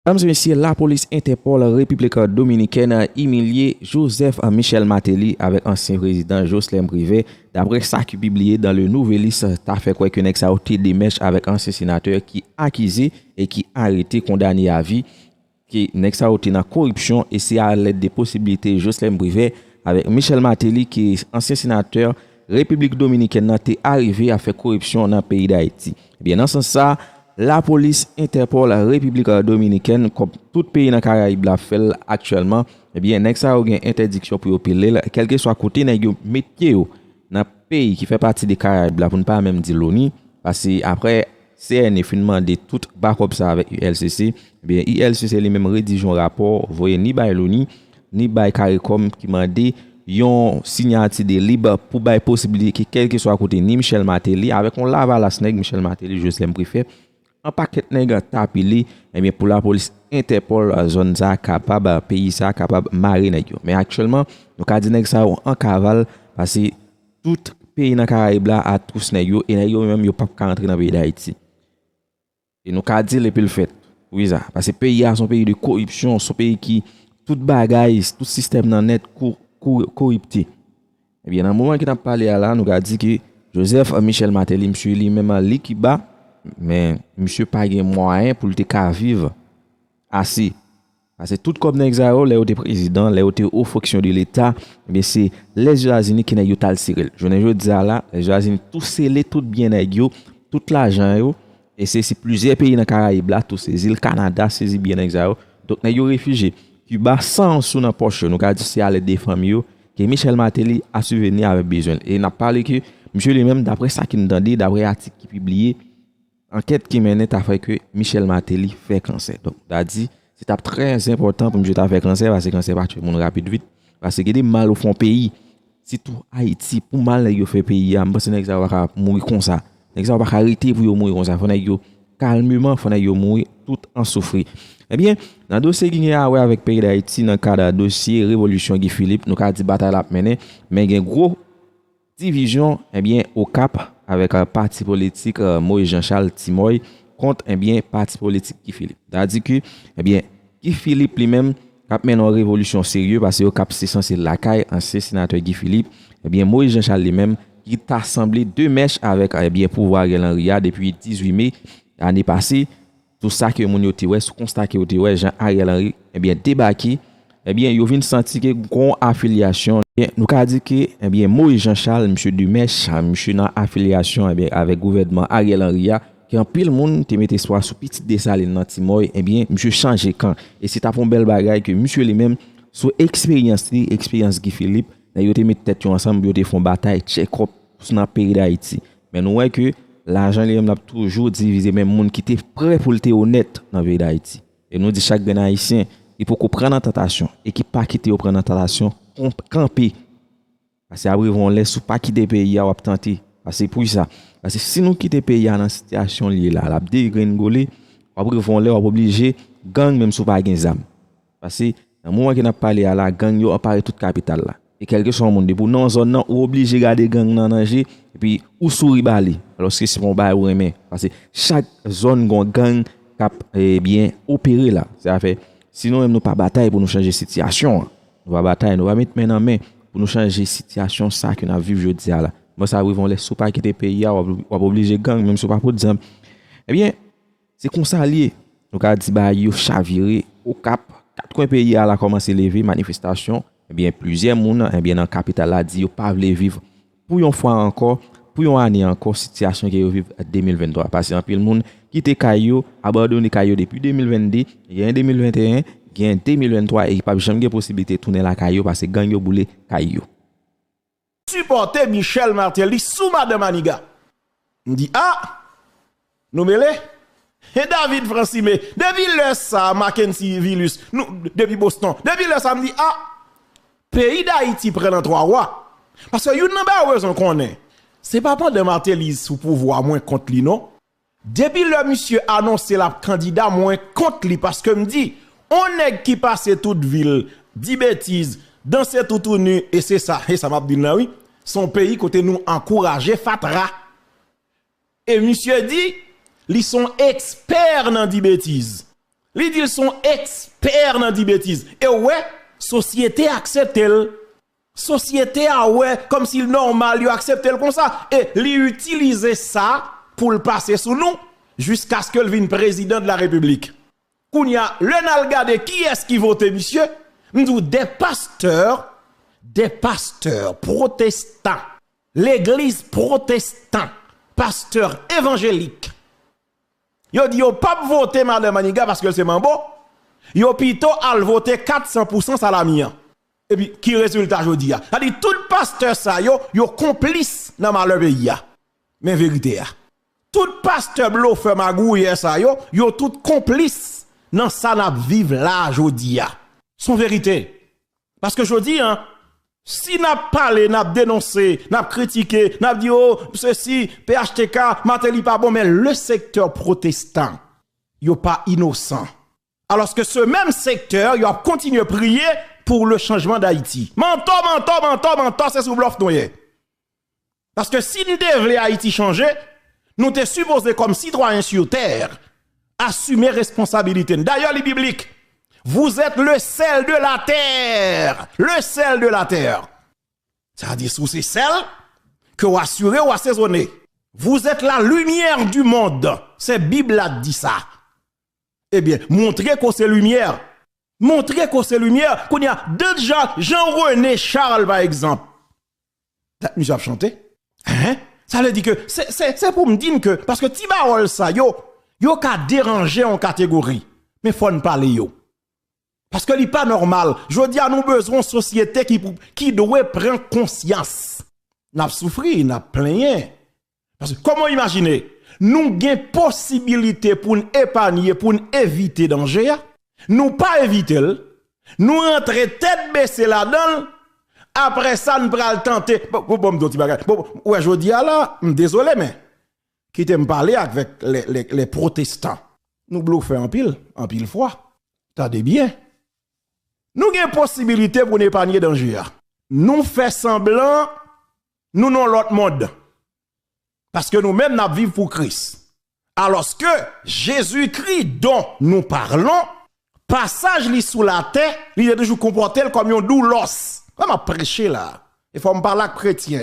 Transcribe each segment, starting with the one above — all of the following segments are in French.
Mesdames et messieurs, la police interpelle la République dominicaine humilié Joseph Michel Martelly avec ancien président Jocelyn Privé. D'après ça qui est publié dans le nouvel liste, t'as fait quoi que Nex a ôté des mèches avec ancien sénateur qui accusé et qui arrêté condamné à vie. Qui Nex a ôté dans corruption et c'est à l'aide des possibilités Jocelyn Privé avec Michel Martelly qui est ancien sénateur République dominicaine est arrivé à faire corruption dans le pays d'Haïti. Bien dans ce sens ça, la police interpelle la République dominicaine comme tout pays dans Caraïbes la fait actuellement. Eh bien, nex a une interdiction pour appeler quel que soit côté nèg métier dans pays qui fait partie des Caraïbes là pour ne pas même dire l'ONU parce que après CN fin demandé tout backup ça avec ULCC. Eh bien, ULCC lui-même rédige un rapport voyez ni by l'ONU ni by CARICOM qui mandé yon signature de libre pour bay possibilité que quel que soit côté ni Michel Martelly avec on lave à la snake Michel Martelly Jocelyn Privé un paquet nèg tapilé et bien pour la police interpol zone ça capable pays ça capable marrer nèg yo mais actuellement nous ka di nèg ça en cavale parce que tout pays dans Caraïbes là a tous nèg yo et nèg yo même yo pas rentrer dans pays d'Haïti et nous ka di le pile fait oui ça parce que pays a son pays de corruption son pays qui tout bagaille tout système dans net corrupté et bien dans le moment qui n'a parlé là nous ka dit que Joseph Michel Martelly monsieur lui même li qui bat mais monsieur pas gen moyen pour te vivre assez parce que tout comme nèg zaro les au président les aux fonctions de l'état mais c'est les États-Unis qui n'a yo tal sirel je ne dis là les États-Unis tout scellé tout bien nèg yo tout l'argent yo et c'est plusieurs pays dans Caraïbes là tous ces îles Canada saisi bien nèg zaro donc nèg yo réfugié Cuba sans sous dans poche nous ka dit c'est à l'aide des familles yo que Michel Martelly a subvenir avec besoin et n'a parlé que monsieur lui-même d'après ça qui nous dit d'après article qui publié enquête qui mène a fait que Michel Martelly fait cancer. Donc, a dit c'est très important pour monsieur ta fait cancer parce que cancer pas tout le monde rapide vite parce que des mal au fond pays. Si tout Haïti pour mal yo fait pays, am pense nèg ça va mourir comme ça. Nèg ça va pas arrêter pour yo mourir comme ça. Faut nèg yo calmement, faut nèg yo mourir tout en souffrir. Eh bien, dans dossier qui a avec pays d'Haïti dans cadre dossier révolution Guy Philippe, nous ka dit bataille la mener mais gen gros division eh bien au Cap avec un parti politique Moïse Jean-Charles Timoy contre un bien parti politique Guy Philippe. C'est-à-dire que eh bien Guy Philippe lui-même cap mène une révolution sérieuse parce que au Cap c'est censé la caille ancien sénateur Guy Philippe eh bien Moïse Jean-Charles lui-même qui t'a assemblé deux mèches avec eh bien pouvoir Ariel Henry depuis 18 mai année passée tout ça que mon yoté ouais sous constat que yoté ouais Jean Ariel Henry eh bien débarqué eh bien yo vinn senti que gon affiliation nous ka dit que eh bien Moïse Jean-Charles monsieur Dumèche monsieur dans affiliation eh bien avec gouvernement Ariel Henry qui en pile monde te mette espoir sous petit Dessalines dans Timoy eh bien monsieur changer camp et c'est une belle bagaille que monsieur lui-même sous expérience Guy Philippe yo te mette tête ensemble yo te font bataille check up dans pays d'Haïti mais nous voyons que l'argent lui-même l'a toujours divisé même monde qui était prêt pour le honnête dans pays d'Haïti et nous dit chaque ben haïtien il faut qu'on prenne en tentation et qui pas quitter au prendre en tentation camper parce que après vont laisse pas quitter pays à tenter parce que pour ça parce que si nous quitter pays dans situation liée là la dégringoler après vont les obligé gang même sous pas gain zam parce que dans moment qui n'a parlé à la gang yo apparaît toute capitale là et quelque chose monde pour non zone non obligé garder gang dans danger et puis ou souri balé alors que c'est bon bail ou remet parce que chaque zone gon gang cap bien opérer là ça fait sinon nous pas bataille pour nous changer situation nous va bataille nous va mettre main en main pour nous changer situation ça que nous vivre jodi là moi ça arrive on laisse pas quitter pays ou obliger gang même si pas pour exemple eh bien c'est comme ça lié nous ka dit ba yo chavirer au Cap quatre coins pays là commencer lever manifestation eh bien plusieurs monde eh bien dans capitale là dit yo pas veut vivre pour une fois encore pour une année encore situation que yo vivre 2023 parce que en pile monde quitter Caillou abandonner Caillou depuis 2022 il y a 2021 il y a 2023 et pas jamais possibilité tourner la Caillou parce que gang yo boulé Caillou supporter Michel Martelly sous madame Aniga me dit nous mêlé et David Francime depuis le ça Mackenzie Vilus nous depuis Boston depuis le ça me dit pays d'Haïti prend 3 rois parce que you n'a pas raison connaît c'est pas de Martelly sous pouvoir moins contre lui non depuis le monsieur annoncé la candidat moins contre lui parce que me dit on est qui passe toute ville dit bêtises danser tout nu et c'est ça m'a dit là oui son pays côté nous encourager fatra et monsieur dit ils sont experts dans dit bêtises Li dit ils sont experts dans des bêtises. Et ouais, société accepte elle. Société a ouais, comme si le normal, il accepte elle comme ça. Et li utiliser ça pour le passer sous nous jusqu'à ce que le vienne président de la République. Kounya, le n'a regardé qui est-ce qui vote, monsieur? Nous des pasteurs protestants, l'église protestante, pasteurs évangéliques. Yo dit yo pas voter madame Maniga parce que c'est mambo. Yo plutôt al voter 400% salamia. Et puis qui résultat jodi a? Ça dit tout pasteur ça yo complice dans malheur pays a. Mais vérité a. Tout pasteur bluffeur magouille ça yo tout complice dans ça n'a vivre là jodi a. Son vérité. Parce que jodi si n'a parlé, n'a dénoncé, n'a critiqué, n'a dit oh ceci PHTK Martelly pas bon, mais le secteur protestant yo pas innocent. Alors que ce même secteur yo a continué à prier pour le changement d'Haïti. Mentor, c'est sous bluff noyé. Parce que si nous devons Haïti changer, nous te supposé comme citoyens sur terre assumer responsabilité. D'ailleurs les bibliques, vous êtes le sel de la terre. Le sel de la terre. Ça veut dire sous ces sel que vous assurez ou assaisonnez. Vous êtes la lumière du monde. C'est Bible a dit ça. Eh bien, montrez que c'est lumière. Montrez que c'est lumière. Qu'on y a deux gens, Jean-René Charles par exemple. Nous avons chanté. Hein? Ça veut dire que c'est pour me dire que, parce que Tibarol ça, yo ka déranger en catégorie. Mais faut ne parler yo. Parce que n'est pas normal. Je dis à nous besoin de société qui doit prendre conscience. N'a souffri, n'a plaigné. Parce que comment imaginer? Nous avons possibilité pour nous épargner, pour nous éviter danger. Nous pas éviter. Nous rentrer tête baissée là-dedans. Après ça, nous prenons le tenter. Ouais, je dis là, désolé, mais quittez me parler avec les protestants. Nous bluffons en pile fois. T'as bien. Nous avons possibilité pour nous épargner danger. Nous faisons semblant, nous n'avons l'autre mode. Parce que nous-mêmes, nous vivons pour Christ. Alors que Jésus-Christ dont nous parlons, passage li sous la terre, il est toujours comporté comme un doulos. Comment prêcher là? Il faut me parler avec chrétien.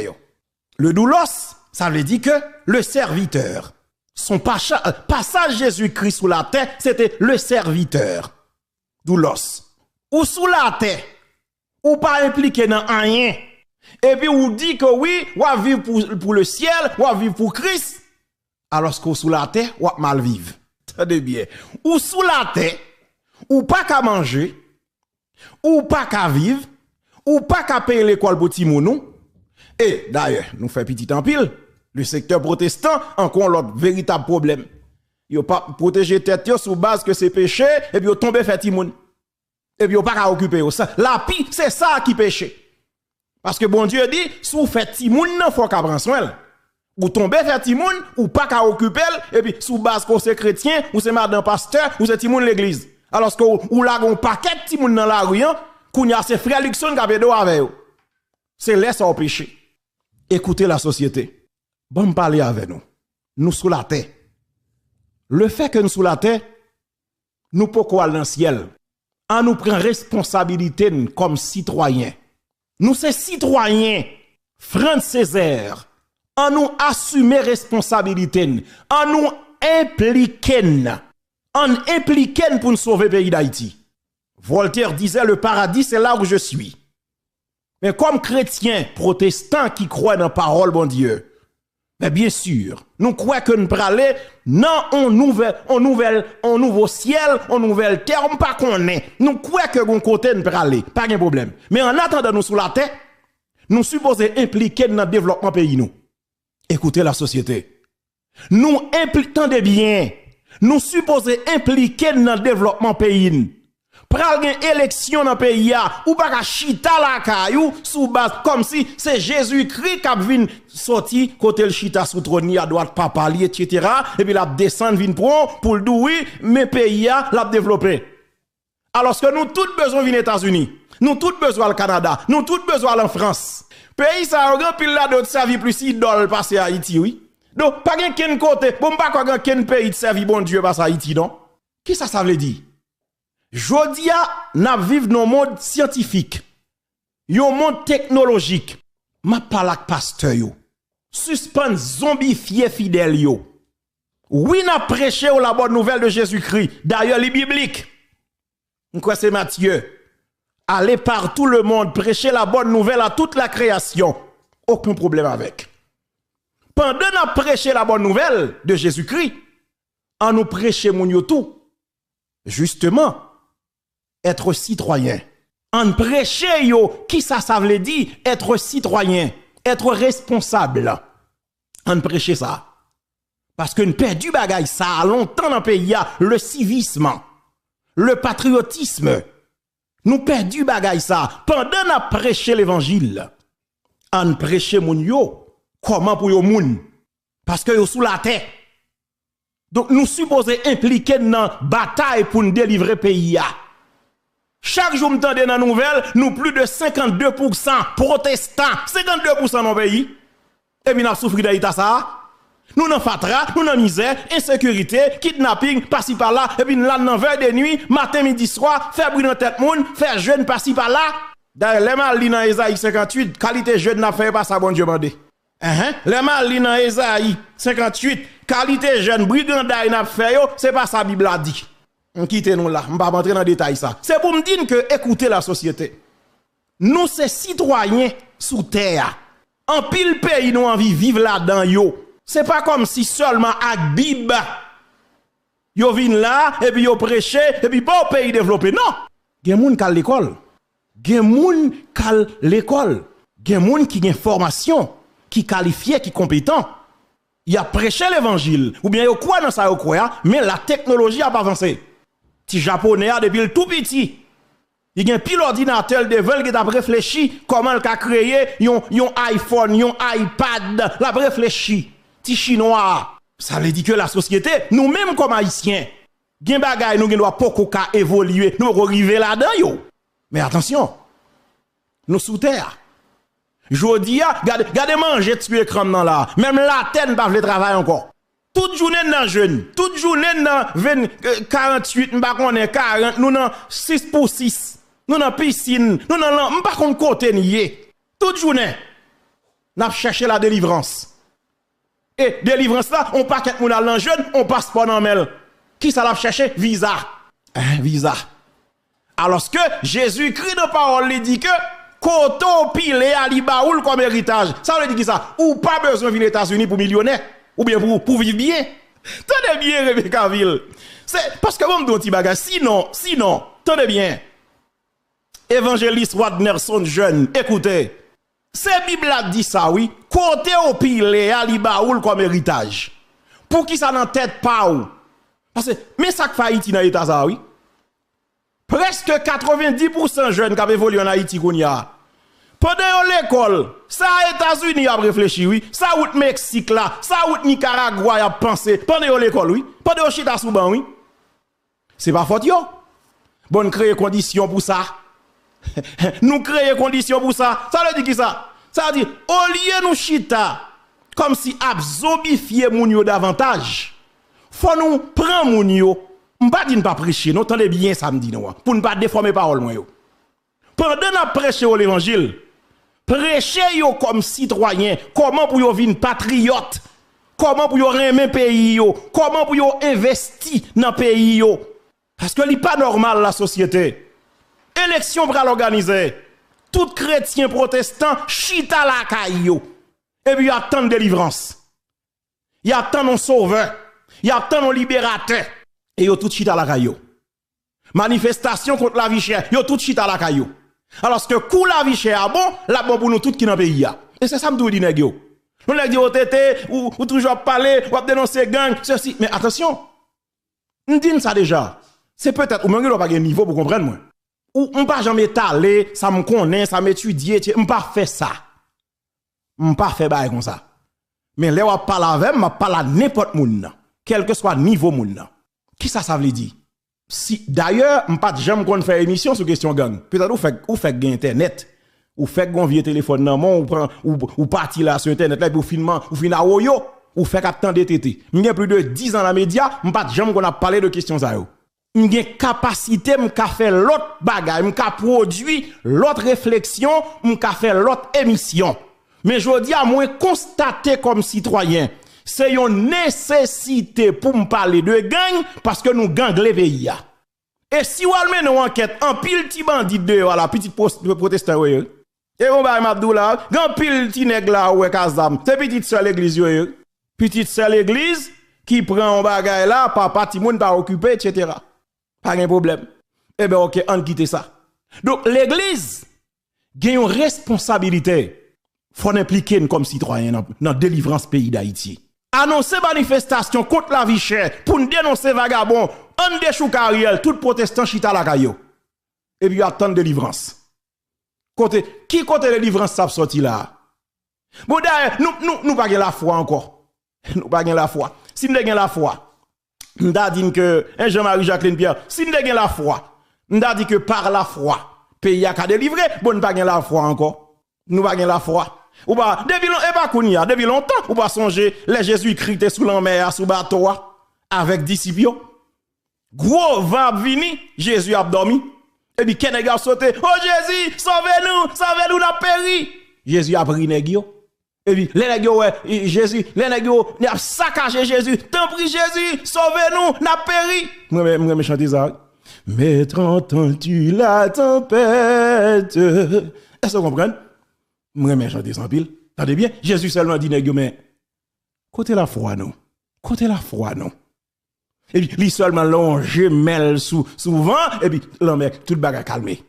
Le doulos, ça veut dire que le serviteur. Son passage Jésus-Christ sous la terre, c'était le serviteur. Doulos. Ou sous la terre, ou pas impliqué dans rien. Et puis ou dit que oui, ou à vivre pour le ciel, ou à vivre pour Christ. Alors que sous la terre, ou à mal vivre. Tenez bien. Ou sous la terre, ou pas qu'à manger, ou pas qu'à vivre, ou pas qu'à payer l'école pour Timounou. Et d'ailleurs, nous fait petit en pile, le secteur protestant, encore l'autre véritable problème. Yo pas protéger tête sous base que c'est péché, et puis yo tombe fait Timoun. Et puis, on pas qu'à occuper ça. La pi, c'est ça qui péche. Parce que bon Dieu dit, si vous faites timoun, il faut qu'à prendre soin. Ou tomber faire timoun, ou pas qu'à occuper, et puis, sous base que c'est chrétien, ou c'est madame pasteur, ou c'est timoun l'église. Alors que, ou là, on paquet timoun dans la rue, qu'on y a ces frères Luxon qui avaient dos avec eux. C'est laisse au péché. Écoutez la société. Bon, parler avec nous. Nous sous la terre. Le fait que nous sous la terre, nous pouvons aller dans le ciel. On nous prend responsabilité comme citoyens. Nous sommes citoyens, Franz Césaire. On nous assumer responsabilité. On nous impliquer. On impliquer pour nous sauver le pays d'Haïti. Voltaire disait le paradis c'est là où je suis. Mais comme chrétiens protestants qui croient dans la parole bon Dieu, mais bien sûr, nous croyons que nous parlons non on nouveau ciel, on nouvelle terre, on pas qu'on est. Nous croyons que nous côté nous parler, pas de problème. Mais en attendant nous sous la terre, nous supposons impliquer dans le développement pays nous. Écoutez la société. Nous impliquons des biens. Nous supposons impliquer dans le développement pays. Pral gen élection dans pays ou pas ka chita la kayou sous base comme si c'est Jésus-Christ qui a vinn sorti côté le chita sous trône à droite papa li etc. et puis la descendre vinn pour le oui mais pays l'a développer. Alors que nous tout besoin vinn États-Unis, nous tout besoin le Canada, nous tout besoin en France. Pays ça grand pile là d'autres servi plus idole passer à Haïti oui. Donc pas gen ken côté bon pas quoi gen ken pays de servi bon Dieu passe à Haïti non. Qui ça veut dire? Jodia n'a vivre dans monde scientifique. Yon monde technologique. Ma palak pasteur yo. Suspend zombifié fidèle yo. Oui, n'a prêché la bonne nouvelle de Jésus-Christ. D'ailleurs, les bibliques. Quoi c'est Matthieu? Allez par tout le monde, prêcher la bonne nouvelle à toute la création. Aucun problème avec. Pendant qu'on prêché la bonne nouvelle de Jésus-Christ, on nous prêche mon yo tout. Justement, être citoyen. On prêche yo, qui ça veut dire? Être citoyen, être responsable. On prêche ça. Parce que nous perdu bagay ça a longtemps dans le pays, le civisme, le patriotisme. Nous perdu bagay ça. Pendant qu'on prêché l'évangile, on prêche mon yo, comment pour yo moun? Parce que yo sous la terre. Donc nous supposons impliquer dans la bataille pour nous délivrer le pays. Chaque jour, nous entendons dans la nouvelle, nous plus de 52% protestants, 52% dans le pays. Et puis nous souffrons d'État ça. Nous n'en fatra, nous n'en misère, insécurité, kidnapping, par-ci par-là, et puis nous l'en veille de nuit, matin, midi, soir, faire brûler dans tête monde, faire jeune par-ci par-là. D'ailleurs, les mal dans Esaïe 58, qualité jeune n'a fait pas ça, bon Dieu mandé. Les mal dans Esaïe 58, qualité jeune, brigandage n'a fait, c'est pas ça la Bible a dit. On quitte nous là, on va pas rentrer dans le détail ça. C'est pour me dire que, écoutez la société. Nous, c'est citoyens sous terre. En pile pays, nous envie vivre là-dedans, yo. C'est pas comme si seulement avec Bib, yo vin là, et puis yo prêché, et puis pas au pays développé. Non! Gen moun kal l'école. Gen moun kal l'école. Gen moun qui gen formation, qui qualifié, qui compétent. Il a prêché l'évangile. Ou bien yo quoi dans ça yo quoi, mais la technologie a pas avancé. Ti japonais a depuis le tout petit. Il y a un pile ordinateur de vol qui a réfléchi comment il a créé yon iPhone, yon iPad, la réfléchi. Ti chinois, ça veut dire que la société, nous-mêmes comme haïtiens, gen bagay nous doit poko ka évoluer, nous arriver là-dedans yo. Mais attention, nous sous terre. Jodi a, gade manger tu écran dans là, même la tête pas le travail encore. Toute journée dans jeune, toute journée dans 48, m'pa connait 40, nous dans 6 pour 6. Nous dans piscine, nous dans m'pa kon côté nié. Toute journée, n'a cherché la délivrance. Et délivrance là, on paquet moun dans jeune, on passe pas dans mel. Qui ça l'a cherché? Visa. Visa. Alors que Jésus-Christ dans parole lui dit que koto pile ali baoul comme héritage. Ça veut dire qui ça? Ou pas besoin venir aux États-Unis pour millionnaire ou bien pour vivre bien. Tenez bien Rebecca Ville. C'est parce que vous me dites bagage sinon, tenez bien. Évangéliste Wadnerson jeune, écoutez. C'est Bible a dit ça oui, côté au pile ali baoul comme héritage. Pour qui ça dans tête pas ou? Parce que mais ça fait Haïti dans l'état ça oui. Presque 90% jeunes qui évoluent en Haïti qu'on y a. Pendant l'école, ça États-Unis a réfléchi oui, ça ou Mexique là, ça ou Nicaragua a pensé. Pendant l'école oui, pendant chita souban oui. C'est pas faute yo. Bon créer conditions pour ça. Nous créer conditions pour ça. Ça veut dire qui ça? Ça veut dire au lieu nous chita comme si absorbifier moun yo davantage. Faut nous prendre moun yo. M'pa di pas prêcher, nous entendez bien ça me dit nous pour ne pas déformer parole moi yo. Pendant n'a prêcher l'évangile, prêcher yo comme citoyen, comment pour yo vinn patriote, comment pour yo aimer pays yo, comment pour yo investir dans pays yo. Parce que li pas normal la société. Élection pral organiser. Tout chrétien protestant chita la caille yo. Et puis y attend délivrance. Y attend un sauveur, y attend un libérateur. Et yo tout chita la caillou. Manifestation contre la vie chère, yo tout chita la caillou. Alors que coup la vie chère bon, la bon pour nous tout qui dans pays a. Et c'est ça me dit nèg yo. On nèg dit OTT ou toujours parler, ou dénoncer gang, ceci. Mais attention. On dit ça déjà. C'est peut-être ou même pas un niveau pour comprendre moi. Ou on pas jamais étaler, ça me connaît, ça m'étudier, on pas fait ça. On pas fait bail comme ça. Mais là on parle avec, on parle à n'importe moun, quel que soit niveau moun. Qui ça veut dire? Si d'ailleurs, on pas jamais qu'on fait émission sur question gang. Peut-être ou fait gain internet, ou fait gon vieux téléphone nan mon ou parti là sur internet là pour filmer ou fin a yo ou fait attendre TT. M'gè plus de 10 ans la média, on pas jamais qu'on a parlé de question ça yo. m'gen capacité m'ka faire l'autre bagay, m'ka produit l'autre réflexion, m'ka faire l'autre émission. Mais je dis à moi constater comme citoyen, c'est une nécessité pour me parler de gang parce que nous gang le pays. Et si vous avez une enquête, en pile ti bandit dehors la petite protestant et on va m'abdoula, grand pile ti nèg là ouais kazam, c'est petite seule église yo. Petite seule église qui prend un bagay là, papa ti moun pas occupé etc. Pas de problème. Eh ben OK, on quitte ça. Donc l'église gagne une responsabilité. Faut impliquer comme citoyen dans la délivrance pays d'Haïti. Annoncer manifestation contre la vie chère pour nous dénoncer vagabond, en déchou carrière, tout protestant chita la caillou. Et puis attendre délivrance. Qui côté délivrance ça sorti là? Bon d'ailleurs, nous pas la foi encore. Nous pas la foi. Si nous avons la foi, nous dit que Jean-Marie Jacqueline Pierre, si nous avons la foi, nous dit que par la foi, pays a délivré, bon nous pas la foi encore. Nous pas la foi. Ou pas depuis longtemps, ou pas songer les Jésus-Christ sous la mer, sous bateau avec disciples. Gros vent vini, Jésus a dormi. Et puis qu'un gars sauté, oh Jésus, sauvez-nous n'a péri. Jésus a pris nèg yo. Et puis les nèg yo Jésus, les nèg yo a saccagé Jésus. Tant pis Jésus, sauvez-nous n'a péri. Moi me chanter ça. Maître, entends-tu la tempête? Est-ce que vous comprenez? Moi me chanter sans pile. Attendez bien, Jésus seulement dit nèg yo mais côté la foi non. Côté la foi non. Et puis, lui seulement longe, mêle souvent, et puis, l'homme, tout le bagage calmé.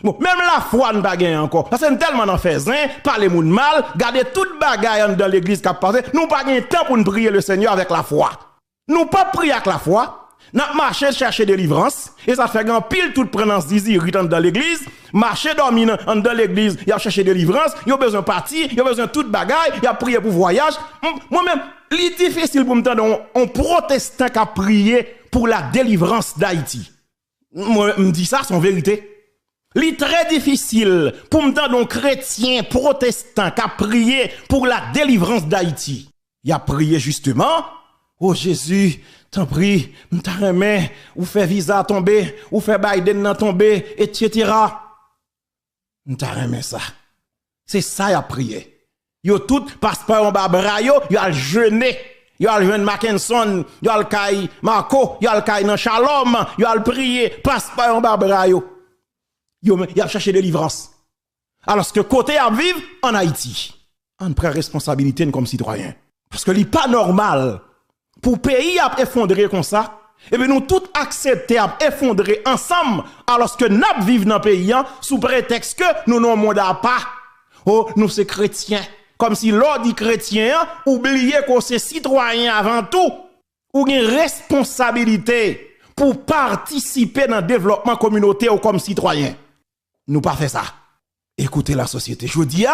Bon, même la foi ne bagage encore. Parce que tellement en fait, parler moun mal, garder tout le bagage dans l'église qui a passé, nous pas de temps pour nous prier le Seigneur avec la foi. Nous pas prier avec la foi. Nous marcher chercher délivrance. Et ça fait grand pile toute prenance désir dans l'église. Marcher dormir dans l'église, il a cherché délivrance, il a besoin de partir, il a besoin de tout bagage, il a prié pour voyage. Moi-même, c'est difficile pour me entendre un protestant qui a prié pour la délivrance d'Haïti. Moi, me dis ça, c'est en vérité. C'est très difficile pour me entendre un chrétien protestant qui a prié pour la délivrance d'Haïti. Il a prié justement, oh Jésus, t'en prie, m'ta remet, ou fait visa tomber, ou fait Biden nan tomber, etc. M'ta remet ça. C'est ça il a prié. Yo tout passe par en bas yo a jeûné. Yo a jeûné Mackinson, yo a kay Marco, yo a kay nan Shalom, yo a prié, passe par en bas yo. Yo a cherché délivrance. Alors que côté à vivre en Haïti, on prend responsabilité comme citoyen. Parce que li pas normal pour pays à effondrer comme ça. Et bien nous tous accepter à effondrer ensemble alors que nous vivons dans le pays sous prétexte que nous n'avons monde pas. Oh, nous c'est chrétiens. Comme si l'on dit chrétien, oubliez qu'on c'est citoyen avant tout, ou une responsabilité pour participer dans le développement communautaire comme citoyen. Nous pas fait ça. Écoutez la société. Je dis,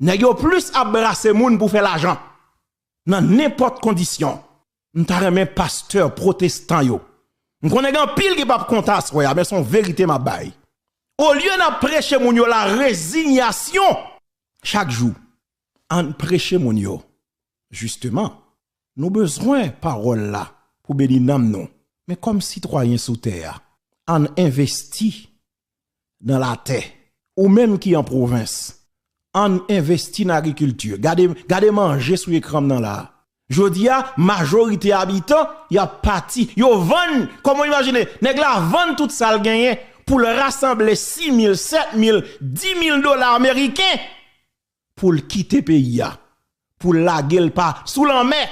n'a plus embrasser moun pour faire l'argent. Dans n'importe condition. Nous avons pasteur protestant yo. Nous connaissons pile qui pas content soya, mais son vérité ma bail. Au lieu de prêcher moun yo la résignation chaque jour. En prêcher mon yo. Justement, nous besoin parole là pour bénir nam non. Mais comme citoyen sous terre, en investi dans la terre ou même qui en province, en investi dans l'agriculture. Gardez manger sous écran dans là. Jodi a majorité habitants, y a parti, yo vend, comment imaginez, nèg la vend tout ça le gagné pour le rassembler 6 000, 7 000, 10 000 dollars américains pour le quitter pays, pour la gueule pas sous la mer.